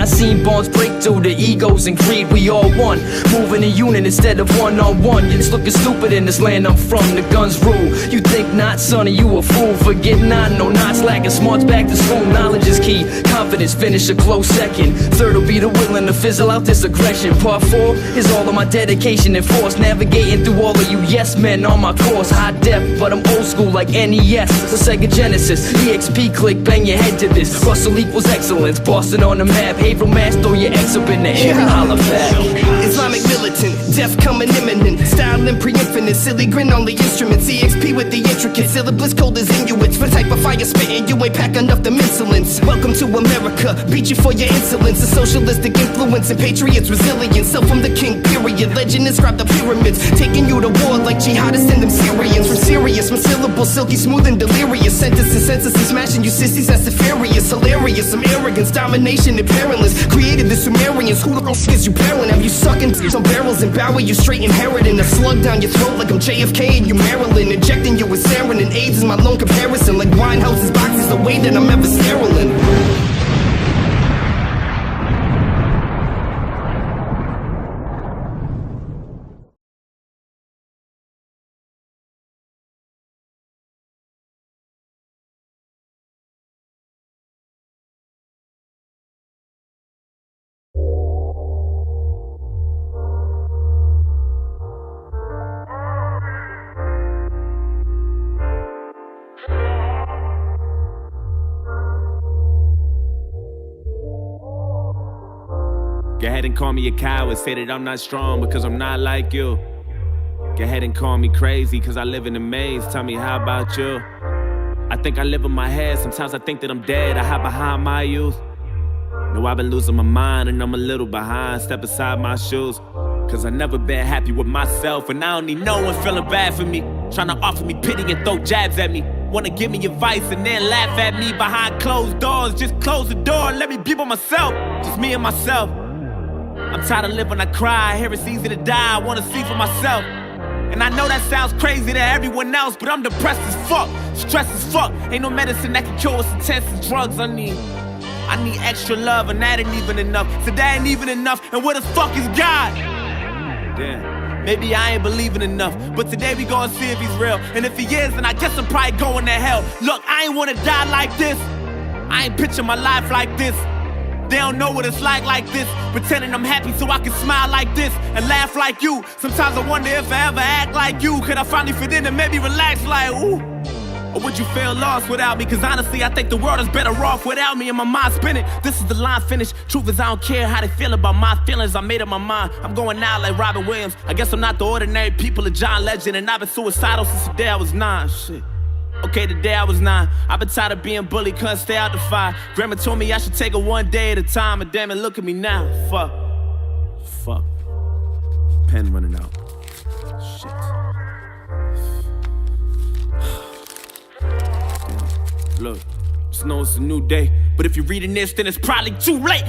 I seen bonds break through the egos and greed. We all one, moving in unit instead of one-on-one. You're just looking stupid in this land I'm from. The guns rule. You think not, sonny, you a fool. Forget not, no not slacking. Smarts back to school. Knowledge is key. Confidence finish a close second. Third will be the willing to fizzle out this aggression. Part 4 is all of my dedication and force. Navigating through all of you yes men on my course. High def, but I'm old school like NES. The Sega Genesis, EXP click, bang your head to this. Russell equals excellence. Boston on the map. Haverhill mass, throw your ex up in the air and holla back. Islamic militant, death coming imminent. Style and pre-infinite, silly grin on the instruments. EXP with the intricate syllabus, cold as Inuits. For type of fire spitting, you ain't pack enough them insolence. Welcome to America, beat you for your insolence. A socialistic influence and patriots resilience. Self from the king, period. Legend inscribed the pyramids. Taking you to war like jihadists and them Syrians. From serious, my syllables silky, smooth and delirious. Sentences, sentences, smashing you sissies, that's nefarious. Hilarious, some arrogance, domination and parentless. Created the Sumerians, who the f*** is you parent? Have you sucking some barrels and bow you straight inheriting a slug down your throat like I'm JFK and you Maryland. Injecting you with sarin and AIDS is my lone comparison. Like Winehouse's boxes, the way that I'm ever sterile. Go ahead and call me a coward, say that I'm not strong because I'm not like you. Go ahead and call me crazy cause I live in a maze, tell me how about you? I think I live in my head, sometimes I think that I'm dead, I hide behind my youth. No, I've been losing my mind and I'm a little behind, step aside my shoes. Cause I never been happy with myself and I don't need no one feeling bad for me. Trying to offer me pity and throw jabs at me. Wanna give me advice and then laugh at me behind closed doors. Just close the door and let me be by myself, just me and myself. I'm tired of living, I cry, I hear it's easy to die, I wanna see for myself. And I know that sounds crazy to everyone else, but I'm depressed as fuck, stressed as fuck. Ain't no medicine that can cure what's intense as drugs I need extra love and that ain't even enough. So that ain't even enough, and where the fuck is God? Damn, maybe I ain't believing enough, but today we gonna see if he's real. And if he is, then I guess I'm probably going to hell. Look, I ain't wanna die like this, I ain't picture my life like this. They don't know what it's like this. Pretending I'm happy so I can smile like this and laugh like you. Sometimes I wonder if I ever act like you. Could I finally fit in and maybe relax like ooh? Or would you feel lost without me? Cause honestly I think the world is better off without me and my mind spinning. This is the line finish. Truth is I don't care how they feel about my feelings. I made up my mind, I'm going out like Robin Williams. I guess I'm not the ordinary people of John Legend. And I've been suicidal since the day I was 9. Shit. Okay, the day I was 9, I've been tired of being bullied, couldn't stay out the fire. Grandma told me I should take it one day at a time, and damn it, look at me now. Fuck. Pen running out. Shit. Damn. Look, just know it's a new day, but if you're reading this, then it's probably too late.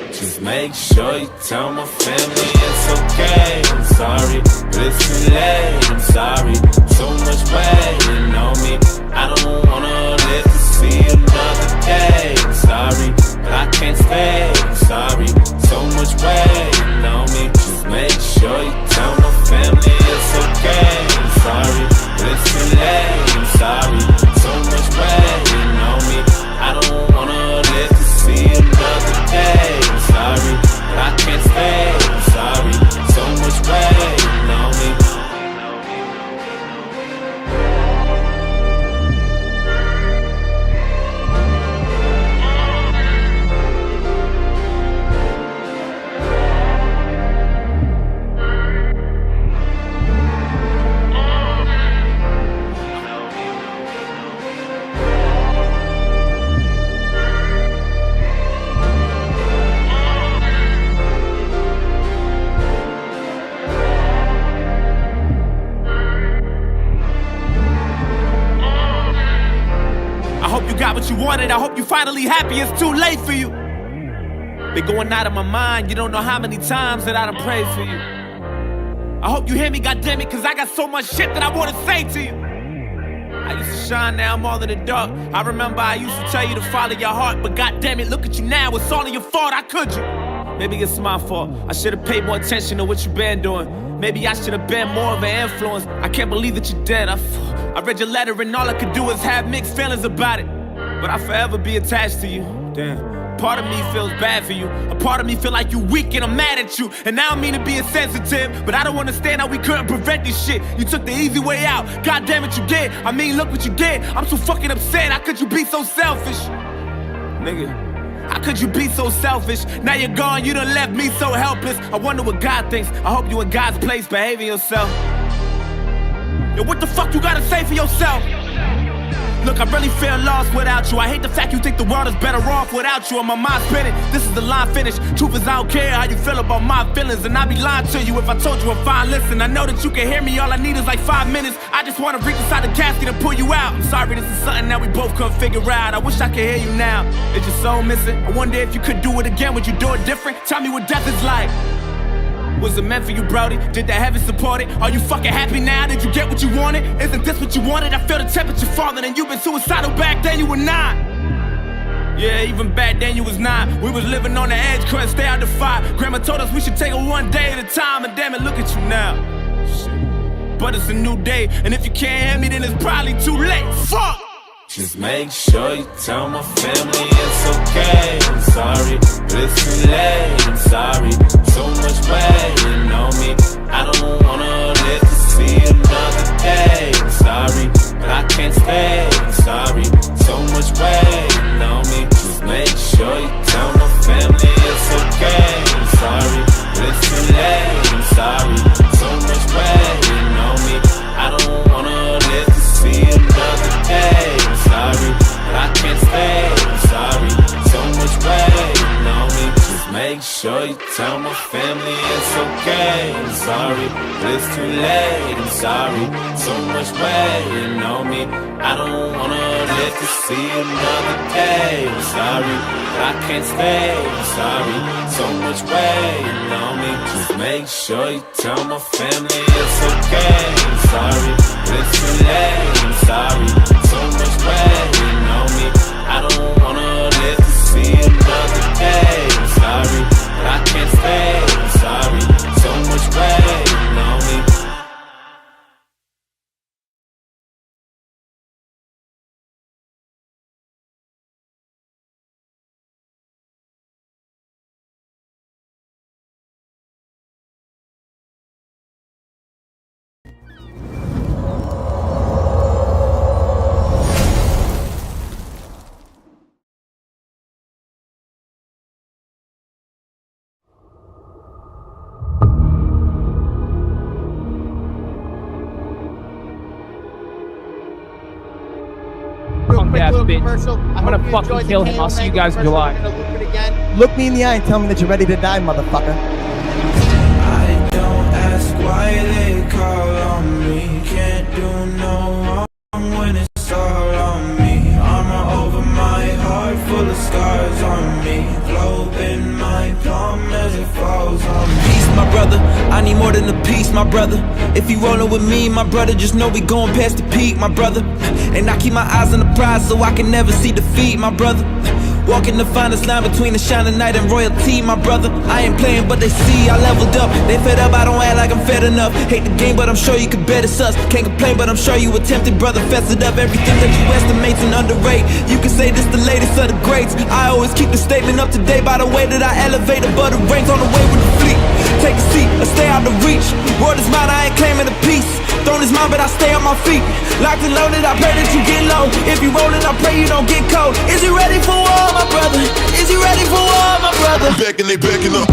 Just make sure you tell my family it's okay. I'm sorry, but it's too late. I'm sorry, so much waiting on me. I don't wanna live to see another day. I'm sorry, but I can't stay. I'm sorry, so much waiting on me. Just make sure you tell my family it's okay. I'm sorry, but it's too late. I'm sorry, so much waiting on me. I don't wanna live to see another day. I'm sorry, but I can't stay. I'm sorry, so much waiting on me. What you wanted, I hope you finally happy. It's too late for you. Been going out of my mind. You don't know how many times that I done prayed for you. I hope you hear me, goddammit, cause I got so much shit that I wanna say to you. I used to shine, now I'm all in the dark. I remember I used to tell you to follow your heart, but goddamn it, look at you now, it's all of your fault, how could you? Maybe it's my fault, I should've paid more attention to what you been doing. Maybe I should've been more of an influence. I can't believe that you're dead. I read your letter and all I could do was have mixed feelings about it. But I'll forever be attached to you. Damn. Part of me feels bad for you. A part of me feel like you weak and I'm mad at you. And I don't mean to be insensitive, but I don't understand how we couldn't prevent this shit. You took the easy way out. God damn it, you did. I mean, look what you did. I'm so fucking upset. How could you be so selfish? Nigga. How could you be so selfish? Now you're gone, you done left me so helpless. I wonder what God thinks. I hope you in God's place, behaving yourself. Yo, what the fuck you gotta say for yourself? Look, I really feel lost without you. I hate the fact you think the world is better off without you. On my mind spinning, this is the line finish. Truth is I don't care how you feel about my feelings, and I'd be lying to you if I told you I'm fine. Listen, I know that you can hear me, all I need is like 5 minutes. I just wanna reach inside the casket and pull you out. I'm sorry, this is something that we both couldn't figure out. I wish I could hear you now. Is your soul missing? I wonder if you could do it again, would you do it different? Tell me what death is like. Was it meant for you, Brody? Did the heavens support it? Are you fucking happy now? Did you get what you wanted? Isn't this what you wanted? I feel the temperature falling, and you've been suicidal back then, you were not. Yeah, even back then you was not. We was living on the edge, couldn't stay out the fire. Grandma told us we should take it one day at a time, and damn it, look at you now. Shit. But it's a new day, and if you can't hear me, then it's probably too late. Fuck! Just make sure you tell my family it's okay. I'm sorry, but it's too late. I'm sorry, so much waiting on me. I don't wanna live to see another day. I'm sorry, but I can't stay. I'm sorry, so much waiting on me. Just make sure you tell my family it's okay. I'm sorry, but it's too late. I'm sorry, so much waiting on me. I don't wanna live to see another day. Sorry, but I can't stay. I'm sorry, so much waiting on me. Just make sure you tell my family it's okay. I'm sorry, but it's too late. I'm sorry, so much waiting on me. I don't wanna live to see another day. I'm sorry, but I can't stay. I'm sorry, so much waiting on me. Just make sure you tell my family it's okay. I'm sorry, but it's too late. I'm sorry, so much waiting on me. I don't wanna live to see another day. I'm sorry, but I can't stay. I'm sorry, so much waiting on me. I'm gonna fucking kill him. I'll see you guys in July. Look me in the eye and tell me that you're ready to die, motherfucker. I don't ask why they call on me. Can't do no wrong when it's all on me. Armor over my heart, full of scars on me. Globe in my palm as it falls on me. Peace, my brother, I need more than a piece, my brother. If you rollin' with me, my brother, just know we going past the peak, my brother. And I keep my eyes on the prize so I can never see defeat, my brother. Walking the finest line between the shining night and royalty, my brother. I ain't playing, but they see I leveled up. They fed up, I don't act like I'm fed enough. Hate the game, but I'm sure you could bet it's us. Can't complain, but I'm sure you attempted, brother. Fess it up, everything that you estimate's and underrate. You can say this the latest of the greats. I always keep the statement up to date by the way that I elevate above the ranks on the way with the fleet. Take a seat or stay out of reach. Word is mine, I ain't claiming a piece. Throne is mine, but I stay on my feet. Locked and loaded, I pray that you get low. If you rollin', I pray you don't get cold. Is you ready for war, my brother? Is you ready for war, my brother? Back and they backing up.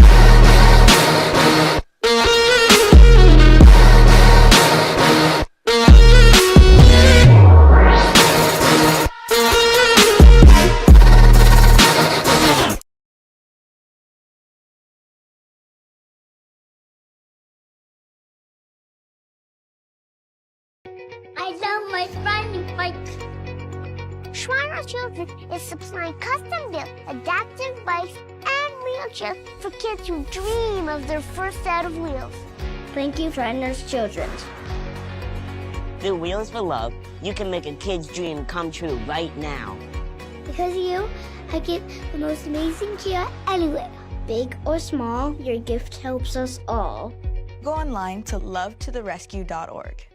I love my flying bike. Schreiner Children is supplying custom-built adaptive bikes and wheelchairs for kids who dream of their first set of wheels. Thank you, Schreiner's Children. Through Wheels for Love, you can make a kid's dream come true right now. Because of you, I get the most amazing care anywhere. Big or small, your gift helps us all. Go online to lovetotherescue.org.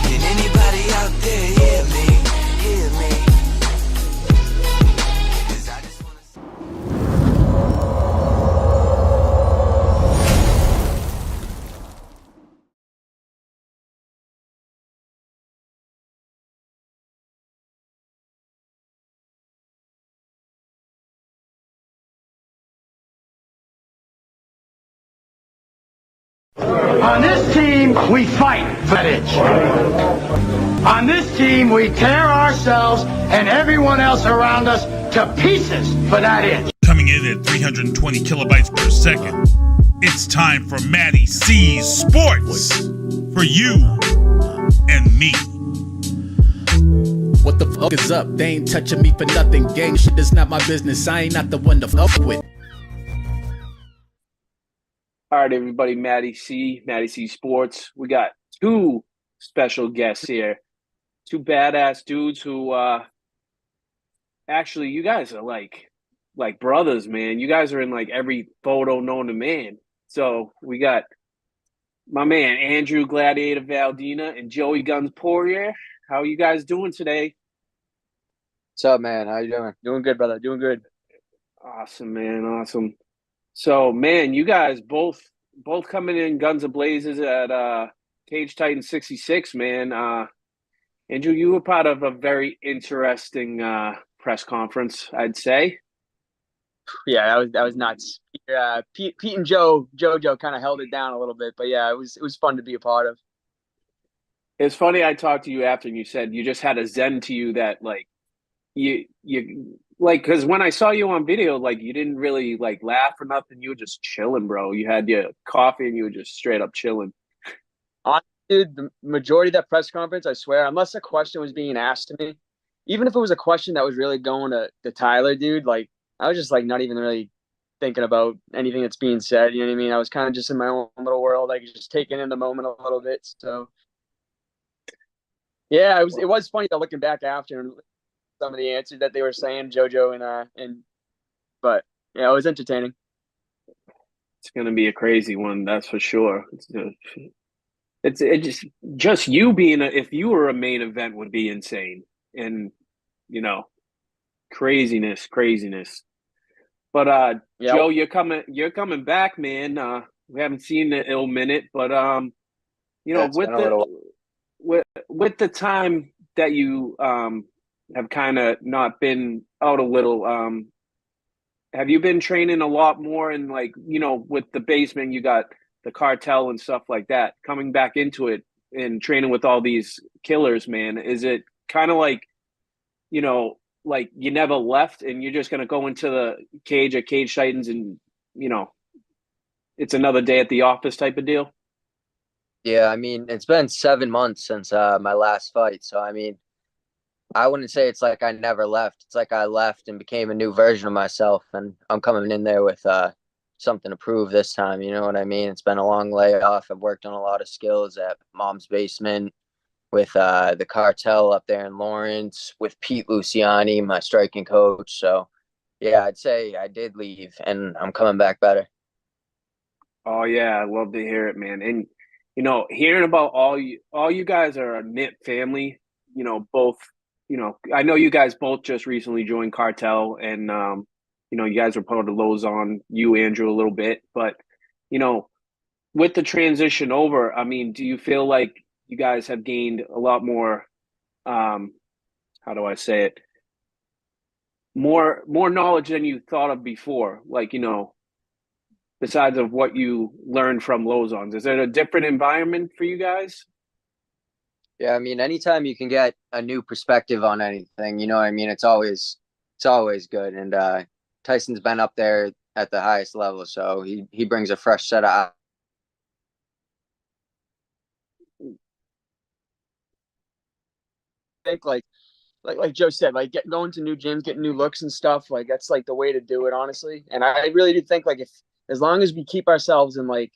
Can anybody out there hear me? Hear me? 'Cause I just wanna On this team, we fight for that itch. On this team, we tear ourselves and everyone else around us to pieces for that itch. Coming in at 320 kilobytes per second, it's time for Mattie C's Sports for you and me. What the fuck is up? They ain't touching me for nothing. Gang shit is not my business. I ain't not the one to fuck with. All right, everybody, Mattie C Sports. We got two special guests here, two badass dudes who actually, you guys are like brothers, man. You guys are in like every photo known to man. So we got my man Andrew Gladiator Valdina and Joey Guns Poirier. How are you guys doing today? What's up, man? How you doing? Doing good, brother. Doing good. Awesome, man. Awesome. So, man, you guys both coming in guns a-blazes at Cage Titan 66, man. Andrew, you were part of a very interesting press conference, I'd say. Yeah, that was nuts. Pete and Jojo kind of held it down a little bit, but yeah, it was fun to be a part of. It's funny, I talked to you after and you said you just had a zen to you that like you like, because when I saw you on video, like you didn't really like laugh or nothing. You were just chilling, bro. You had your coffee and you were just straight up chilling. Dude, the majority of that press conference, I swear, unless a question was being asked to me, even if it was a question that was really going to Tyler, dude, like I was just like not even really thinking about anything that's being said. You know what I mean? I was kind of just in my own little world, like just taking in the moment a little bit. So yeah, it was funny though, looking back after and some of the answers that they were saying, JoJo but yeah, it was entertaining. It's gonna be a crazy one, that's for sure. It's just you being if you were a main event would be insane, and you know, craziness. But yeah. Joe, you're coming back, man. We haven't seen the ill minute, but you know, with the time that you have kind of not been out a little, have you been training a lot more? And like, you know, with the basement, you got the cartel and stuff like that, coming back into it and training with all these killers, man. Is it kind of like, you know, like you never left and you're just going to go into the cage at Cage Titans and, you know, it's another day at the office type of deal? Yeah, I mean, it's been 7 months since my last fight. So, I mean, I wouldn't say it's like I never left. It's like I left and became a new version of myself. And I'm coming in there with something to prove this time. You know what I mean? It's been a long layoff. I've worked on a lot of skills at Mom's Basement with the cartel up there in Lawrence, with Pete Luciani, my striking coach. So, yeah, I'd say I did leave and I'm coming back better. Oh, yeah. I love to hear it, man. And, you know, hearing about all you guys are a knit family, you know, both, you know, I know you guys both just recently joined Cartel and, you know, you guys were part of Lozon, you, Andrew, a little bit, but, you know, with the transition over, I mean, do you feel like you guys have gained a lot more, how do I say it? More knowledge than you thought of before, like, you know, besides of what you learned from Lozons? Is it a different environment for you guys? Yeah, I mean, anytime you can get a new perspective on anything, you know what I mean? It's always good. And Tyson's been up there at the highest level, so he brings a fresh set of think like Joe said, like going to new gyms, getting new looks and stuff, like that's like the way to do it, honestly. And I really do think like if as long as we keep ourselves in like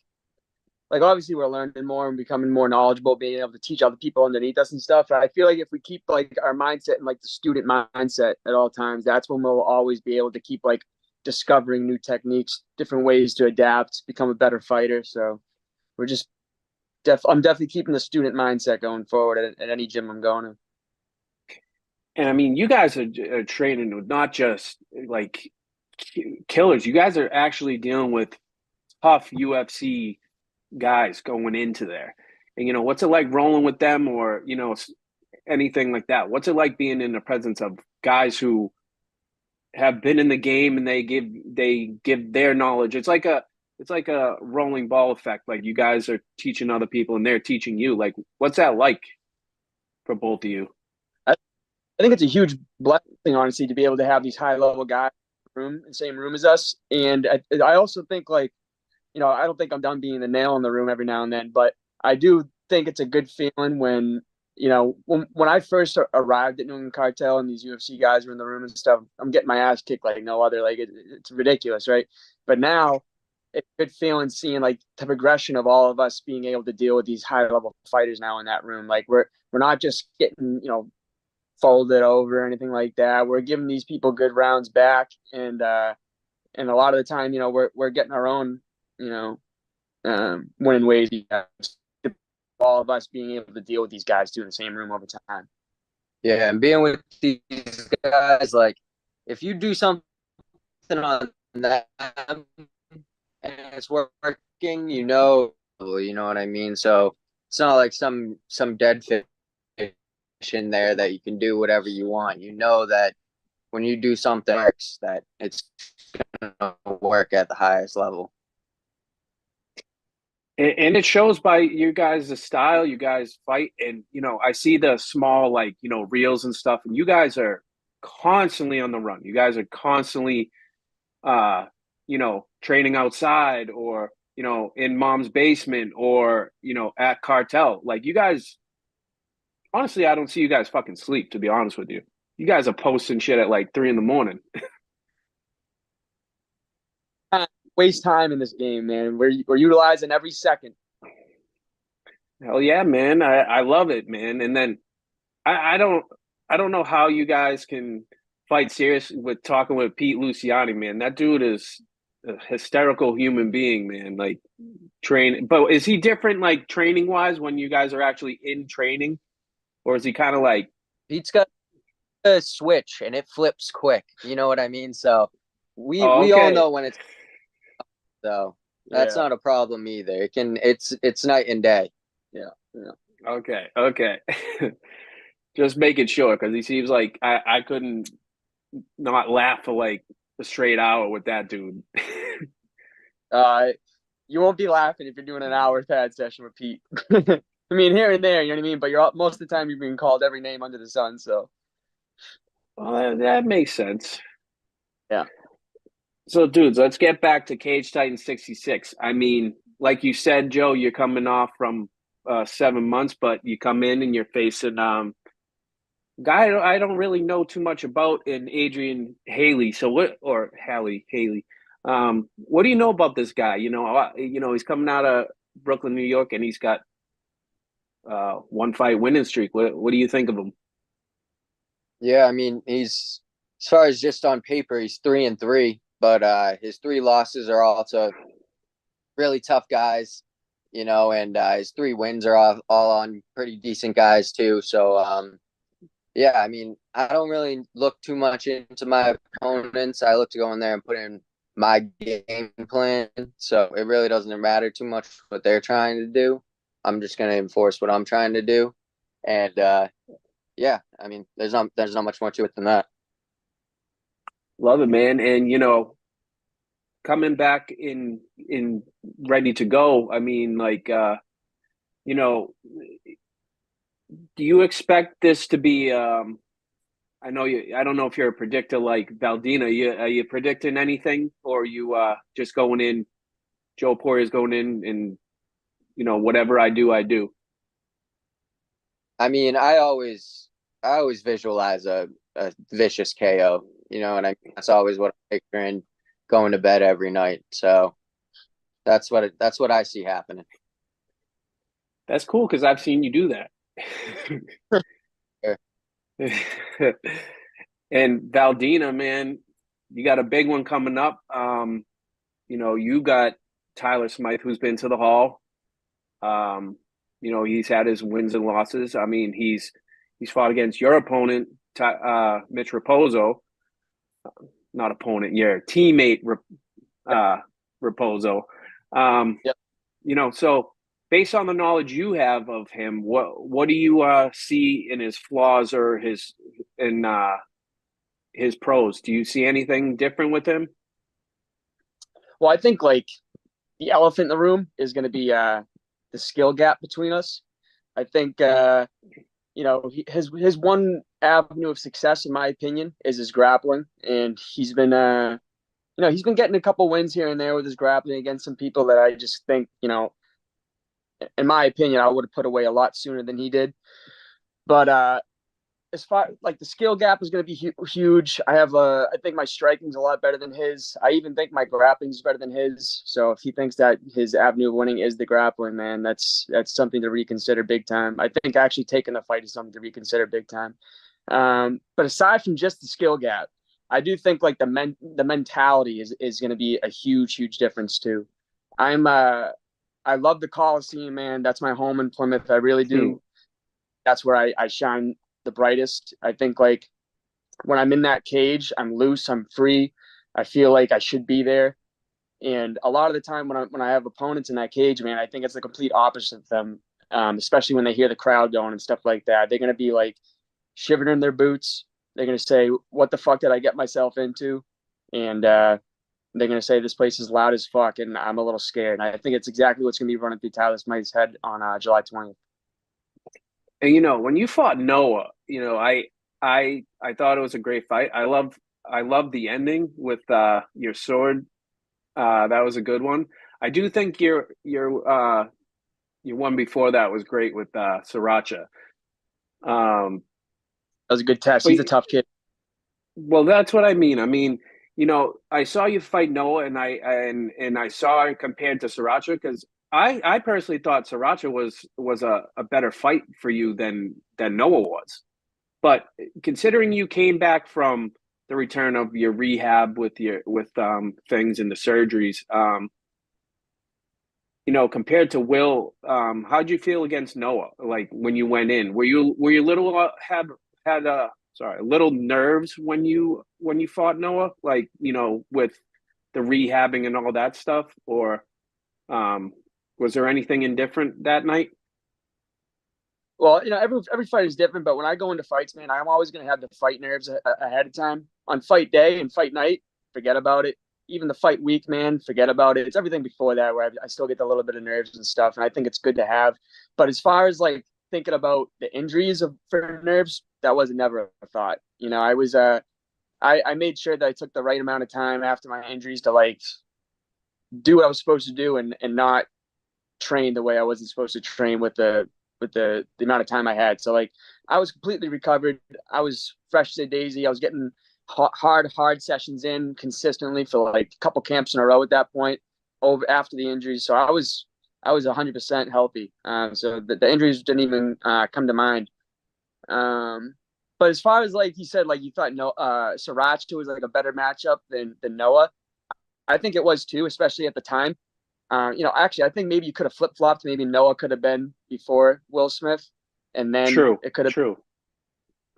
obviously we're learning more and becoming more knowledgeable, being able to teach other people underneath us and stuff. But I feel like if we keep like our mindset and like the student mindset at all times, that's when we'll always be able to keep like discovering new techniques, different ways to adapt, become a better fighter. So we're just I'm definitely keeping the student mindset going forward at any gym I'm going to. And I mean, you guys are training with not just like killers. You guys are actually dealing with tough UFC guys going into there. And what's it like rolling with them, or anything like that? What's it like being in the presence of guys who have been in the game and they give their knowledge? It's like a rolling ball effect. Like you guys are teaching other people and they're teaching you. Like, what's that like for both of you? I think it's a huge blessing, honestly, to be able to have these high level guys in the same room as us. And I also think like, I don't think I'm done being the nail in the room every now and then, but I do think it's a good feeling when, when I first arrived at New England Cartel and these UFC guys were in the room and stuff, I'm getting my ass kicked like no other. Like it's ridiculous, right? But now it's a good feeling seeing like the progression of all of us being able to deal with these high level fighters now in that room. Like we're not just getting, folded over or anything like that. We're giving these people good rounds back, and a lot of the time, we're getting our own, winning ways. All of us being able to deal with these guys too in the same room over time. Yeah, and being with these guys, like if you do something on them and it's working, you know what I mean. So it's not like some dead fish in there that you can do whatever you want. You know that when you do something that it's gonna work at the highest level. And it shows by you guys' style. You guys fight, and I see the small reels and stuff, and you guys are constantly on the run. You guys are constantly training outside, or in mom's basement, or at cartel. Like you guys, honestly, I don't see you guys fucking sleep, to be honest with you. You guys are posting shit at like 3 a.m. Waste time in this game, man. We're utilizing every second. Hell yeah, man. I love it, man. And then I don't know how you guys can fight serious with talking with Pete Luciani, man. That dude is a hysterical human being, man. Like but is he different like training wise when you guys are actually in training? Or is he kind of like Pete's got a switch and it flips quick. You know what I mean? So we all know when it's so that's not a problem either. It's night and day. Yeah. Okay. Just making sure, because he seems like I couldn't not laugh for like a straight hour with that dude. You won't be laughing if you're doing an hour pad session with Pete. I mean, here and there, you know what I mean? But most of the time you're being called every name under the sun, so. Well, that makes sense. Yeah. So, dudes, let's get back to Cage Titan 66. I mean, like you said, Joe, you're coming off from 7 months, but you come in and you're facing guy I don't really know too much about in Adrian Haley. So Haley. What do you know about this guy? He's coming out of Brooklyn, New York, and he's got one fight winning streak. What do you think of him? Yeah, I mean, he's as far as just on paper, he's 3-3, but his 3 losses are all to really tough guys, and his 3 wins are all on pretty decent guys too. So yeah, I mean, I don't really look too much into my opponents. I look to go in there and put in my game plan. So it really doesn't matter too much what they're trying to do. I'm just going to enforce what I'm trying to do. And yeah, I mean, there's not much more to it than that. Love it, man. And coming back in ready to go. I mean, like Do you expect this to be? I know you. I don't know if you're a predictor like Valdina. Are you predicting anything, or you just going in? Joe Poirier's going in, and whatever I do, I do. I mean, I always visualize a vicious KO. You know, and that's always what I'm picturing going to bed every night. So that's what I see happening. That's cool because I've seen you do that. And Valdina, man, you got a big one coming up. You got Tyler Smythe, who's been to the hall. He's had his wins and losses. I mean, he's fought against your opponent, Mitch Raposo. Not opponent, your teammate, Raposo. Yep. So based on the knowledge you have of him, what do you see in his flaws or his pros? Do you see anything different with him? Well, I think like the elephant in the room is going to be the skill gap between us. I think his one avenue of success, in my opinion, is his grappling, and he's been he's been getting a couple wins here and there with his grappling against some people that I just think, in my opinion, I would have put away a lot sooner than he did. But as far like the skill gap is going to be huge. I think my striking's a lot better than his. I even think my grappling is better than his. So if he thinks that his avenue of winning is the grappling, man, that's something to reconsider big time. I think actually taking the fight is something to reconsider big time. But aside from just the skill gap, I do think like the mentality is going to be a huge difference too. I love the Coliseum, man. That's my home in Plymouth. I really do. That's where I shine the brightest. I think like when I'm in that cage, I'm loose, I'm free. I feel like I should be there. And a lot of the time when I have opponents in that cage, man, I think it's the complete opposite of them. Especially when they hear the crowd going and stuff like that. They're going to be like shivering in their boots. They're going to say, what the fuck did I get myself into? And they're going to say, this place is loud as fuck, and I'm a little scared. And I think it's exactly what's going to be running through Tyler Smythe's head on July 20th. And when you fought Noah, I thought it was a great fight. I love the ending with your sword. That was a good one. I do think your one before that was great with Sriracha. That was a good test. He's a tough kid. Well, that's what I mean. I mean, I saw you fight Noah, and I saw it compared to Sriracha because I personally thought Sriracha was a better fight for you than Noah was. But considering you came back from the return of your rehab with things and the surgeries, compared to Will, how'd you feel against Noah? Like when you went in, were you little had little nerves when you fought Noah? Like with the rehabbing and all that stuff, or was there anything indifferent that night? Well, every fight is different, but when I go into fights, man, I'm always going to have the fight nerves ahead of time. On fight day and fight night, forget about it. Even the fight week, man, forget about it. It's everything before that where I still get a little bit of nerves and stuff, and I think it's good to have. But as far as like thinking about the injuries for nerves, that was never a thought. I made sure that I took the right amount of time after my injuries to like do what I was supposed to do and not train the way I wasn't supposed to train with the amount of time I had. So like I was completely recovered. I was fresh as a daisy. I was getting hard sessions in consistently for like a couple camps in a row at that point after the injuries. So I was 100% healthy. So the injuries didn't even come to mind. But as far as like you said, like you thought Sriracha was like a better matchup than Noah. I think it was too, especially at the time. Actually, I think maybe you could have flip-flopped. Maybe Noah could have been before Will Smith, and then it could have been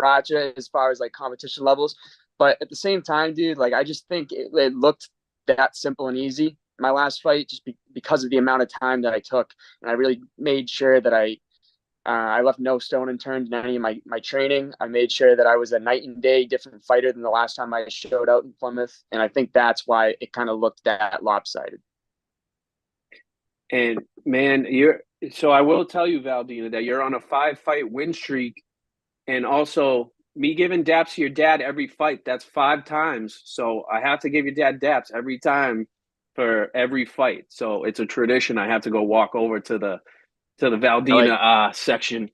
Raja as far as like competition levels. But at the same time, dude, like I just think it looked that simple and easy. My last fight, just because of the amount of time that I took, and I really made sure that I left no stone unturned in any of my training. I made sure that I was a night and day different fighter than the last time I showed out in Plymouth, and I think that's why it kind of looked that lopsided. And man, So I will tell you, Valdina, that you're on a 5-fight win streak, and also me giving daps to your dad every fight. That's 5 times. So I have to give your dad daps every time for every fight. So it's a tradition. I have to go walk over to the Valdina section.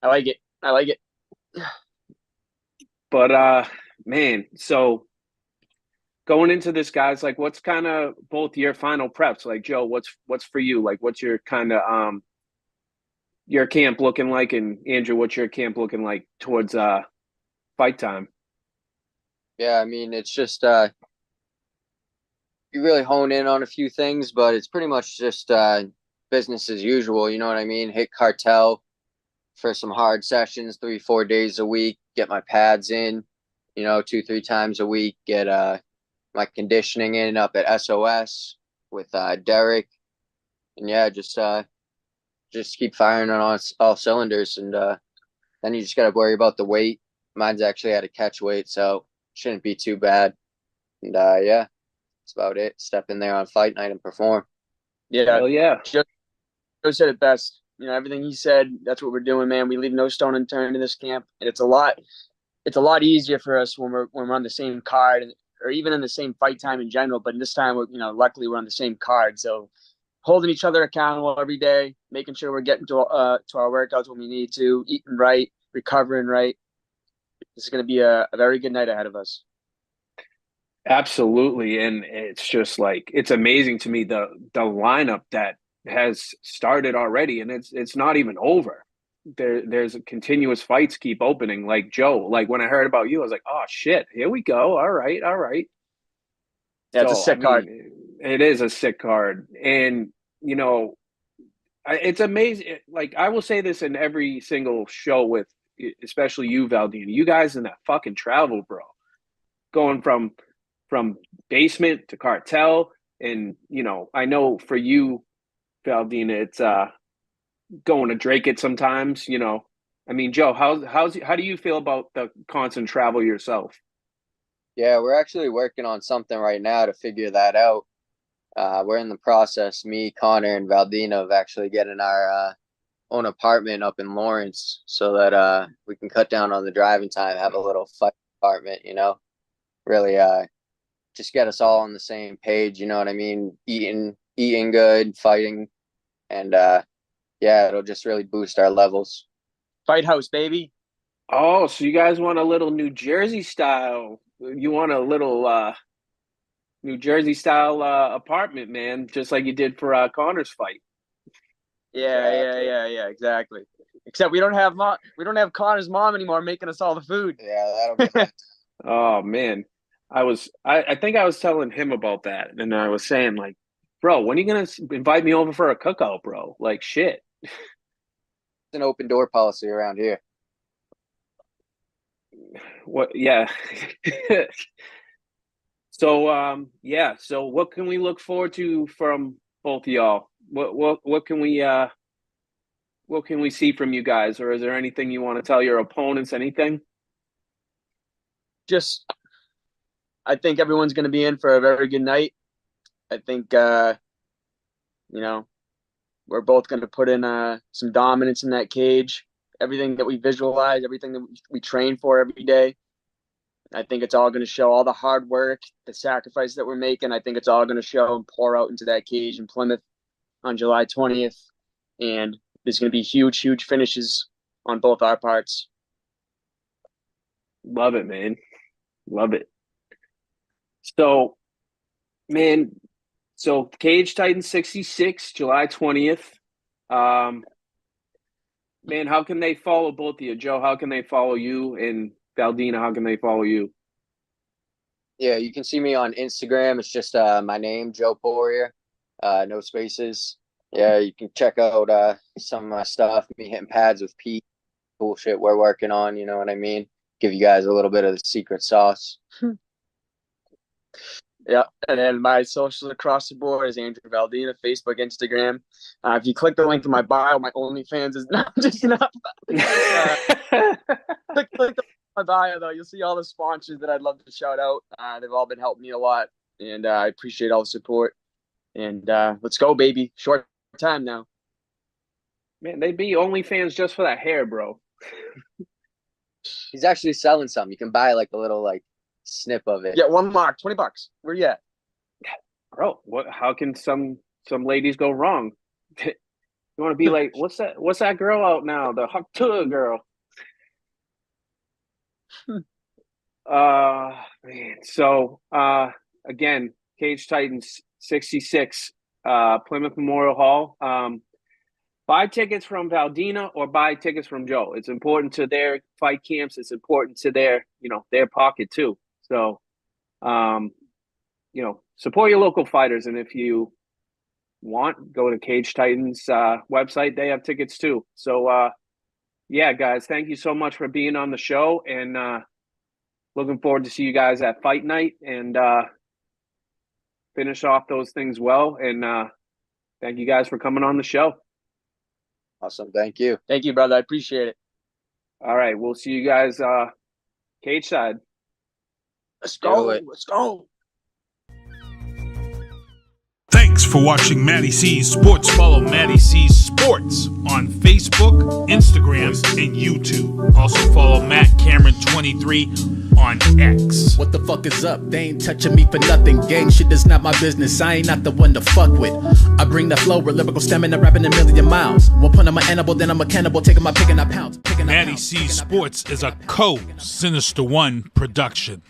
I like it. I like it. But man, so going into this, guys, like, what's kind of both your final preps? Like, Joe, what's for you? Like, what's your kind of your camp looking like, and Andrew, what's your camp looking like towards fight time? Yeah, I mean, it's just you really hone in on a few things, but it's pretty much just business as usual. You know what I mean? Hit cartel for some hard sessions, 3-4 days a week. Get my pads in, 2-3 times a week. Get my conditioning in up at SOS with Derek, and yeah, just keep firing on all cylinders, and then you just got to worry about the weight. Mine's actually at a catch weight, so shouldn't be too bad. And yeah, that's about it. Step in there on fight night and perform. Yeah, hell yeah. Joe said it best. Everything he said, that's what we're doing, man. We leave no stone unturned in this camp, and it's a lot easier for us when we're on the same card, or even in the same fight time in general. But this time, luckily we're on the same card, so holding each other accountable every day, making sure we're getting to our workouts when we need to, eating right, recovering right. This is going to be a very good night ahead of us. Absolutely, and it's just like, it's amazing to me the lineup that has started already, and it's not even over. There's continuous fights keep opening. Like, Joe, like, when I heard about you, I was like, oh shit, here we go. All right. Yeah, it's a sick card. It is a sick card, and it's amazing. Like, I will say this in every single show with, especially you, Valdina. You guys in that fucking travel, bro. Going from basement to cartel, and I know for you, Valdina, it's going to Drake it sometimes. I mean, Joe, how do you feel about the constant travel yourself? Yeah, we're actually working on something right now to figure that out. We're in the process, me, Connor, and Valdina, of actually getting our own apartment up in Lawrence, so that we can cut down on the driving time, have a little fight apartment, really just get us all on the same page, you know what I mean? Eating good, fighting, and yeah, it'll just really boost our levels. Fight house, baby. Oh, so you guys want a little New Jersey style? You want a little New Jersey style apartment, man, just like you did for Connor's fight. Yeah, exactly. Except we don't have Connor's mom anymore making us all the food. Yeah, that'll be Oh man, I think I was telling him about that, and I was saying, like, bro, when are you gonna invite me over for a cookout, bro? Like, shit. It's an open door policy around here. What? Yeah. So yeah. So what can we look forward to from both of y'all? What can we see from you guys, or is there anything you want to tell your opponents? Anything? Just, I think everyone's going to be in for a very good night. I think we're both going to put in some dominance in that cage. Everything that we visualize, everything that we train for every day. I think it's all going to show, all the hard work, the sacrifice that we're making. I think it's all going to show and pour out into that cage in Plymouth on July 20th. And there's going to be huge, huge finishes on both our parts. Love it, man. Love it. So, man, Cage Titan 66, July 20th. Man, how can they follow both of you? Joe, how can they follow you? And Valdina, how can they follow you? Yeah, you can see me on Instagram. It's just my name, Joe Poirier, no spaces. Yeah, you can check out some of my stuff, me hitting pads with Pete, cool shit we're working on, you know what I mean? Give you guys a little bit of the secret sauce. Yeah, and then my socials across the board is Andrew Valdina, Facebook, Instagram. If you click the link in my bio, my OnlyFans is not just enough. Click my bio, though. You'll see all the sponsors that I'd love to shout out. They've all been helping me a lot, and I appreciate all the support. And let's go, baby. Short time now. Man, they'd be OnlyFans just for that hair, bro. He's actually selling some. You can buy like a little like snip of it. Yeah, one mark, $20. Where you at? Bro, what? How can some ladies go wrong? You want to be like, what's that girl out now? The Haktua girl. Man. So again, Cage Titans 66, Plymouth Memorial Hall. Buy tickets from Valdina or buy tickets from Joe. It's important to their fight camps. It's important to their, their pocket too. So, support your local fighters. And if you want, go to Cage Titans website. They have tickets too. So, yeah, guys, thank you so much for being on the show, and looking forward to see you guys at fight night and finish off those things well. And thank you guys for coming on the show. Awesome. Thank you. Thank you, brother. I appreciate it. All right. We'll see you guys cage side. Let's go. Let's go. Thanks for watching Mattie C Sports. Follow Mattie C Sports on Facebook, Instagram, and YouTube. Also follow Matt Cameron 23 on X. What the fuck is up? They ain't touching me for nothing. Gang shit is not my business. I ain't not the one to fuck with. I bring the flow with lyrical stamina, rapping a million miles. One point I'm an animal, then I'm a cannibal, taking my pick and I pounce. Mattie C Sports is a Sinista1 production.